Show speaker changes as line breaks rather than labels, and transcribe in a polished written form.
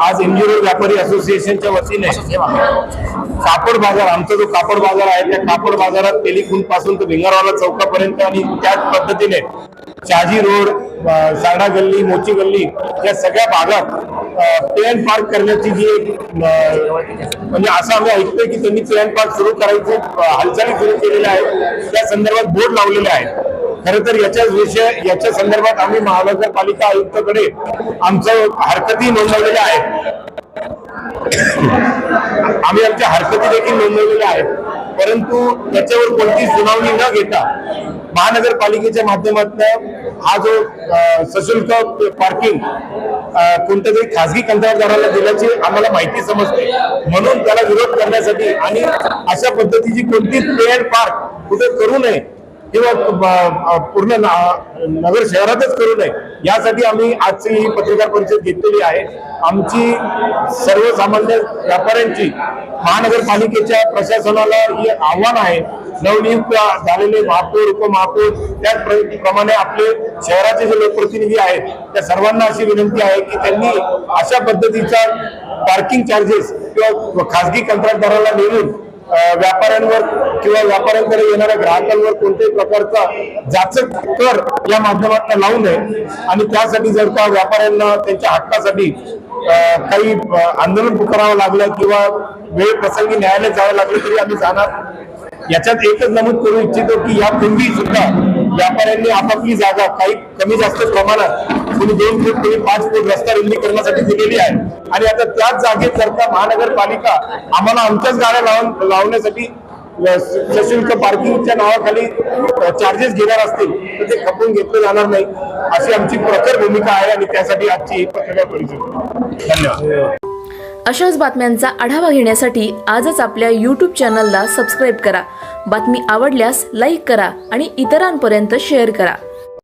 आज MG road व्यापारी असोसिएशनच्या वतीने कापड बाजार, आमचा जो कापड बाजार आहे त्या कापड बाजारात तेलीखुंड पासून तर भिंगारवाला चौकापर्यंत आणि त्याच पद्धतीने शहाजी रोड, साडा गल्ली, मोची गल्ली या सगळ्या भागात पे अँड पार्क करण्याची जी एक म्हणजे असं आम्ही ऐकतोय की त्यांनी पे अँड पार्क सुरू करायची हालचाली सुरू केलेल्या आहेत, त्या संदर्भात बोर्ड लावलेले आहेत. खरं तर याच्या संदर्भात आम्ही महानगरपालिका आयुक्ताकडे आमचं हरकती नोंदवलेल्या आहेत. आम्ही आमच्या हरकती देखील नोंदवलेल्या आहेत, परंतु त्याच्यावर कोणती सुनावणी न घेता महानगरपालिकेच्या माध्यमातून हा जो सशुल्क पार्किंग कोणत्या तरी खासगी कंत्राटदाराला दिल्याची आम्हाला माहिती समजते, म्हणून त्याला विरोध करण्यासाठी आणि अशा पद्धतीची कोणतीच पे अँड पार्क कुठे करू नये किंवा पूर्ण नगर शहरातच करू नये यासाठी आम्ही आजची ही पत्रकार परिषद घेतलेली आहे. आमची सर्वसामान्य व्यापाऱ्यांची महानगरपालिकेच्या प्रशासनाला हे आव्हान आहे. नवनियुक्त झालेले महापौर, उपमहापौर, त्याचप्रमाणे आपले शहराचे जे लोकप्रतिनिधी आहेत त्या सर्वांना अशी विनंती आहे की त्यांनी अशा पद्धतीचा पार्किंग चार्जेस किंवा खासगी कंत्राटदाराला नेमून व्यापाऱ्यांवर किंवा व्यापाऱ्यांकडे येणाऱ्या ग्राहकांवर कोणत्याही प्रकारचा जाचक कर या माध्यमातून लावू नये आणि त्यासाठी जर का व्यापाऱ्यांना त्यांच्या हक्कासाठी काही आंदोलन पुकारावं लागलं किंवा वेळ प्रसंगी न्यायालयात जावं लागलं तरी आम्ही जाणार. याच्यात एकच नमूद करू इच्छितो की यापूर्वी सुद्धा व्यापाऱ्यांनी आपापली जागा काही कमी जास्त प्रमाणात कोणी 2 फूट कोणी 5 फूट रस्ता रुंदीकरणासाठी दिलेली आहे आणि आता त्याच जागेत जर का महानगरपालिका आम्हाला आमच्याच गाड्या लावण्यासाठी सशुल्क पार्किंगच्या नावाखाली चार्जेस घेणार असतील तर ते खपवून घेतलं जाणार नाही, अशी आमची प्रखर भूमिका आहे आणि त्यासाठी आजची ही पत्रकार परिषद. धन्यवाद.
अशाच बातम्यांचा आढावा घेण्यासाठी आजच आपल्या YouTube चॅनलला सबस्क्राईब करा. बातमी आवडल्यास लाईक करा आणि इतरांपर्यंत शेअर करा.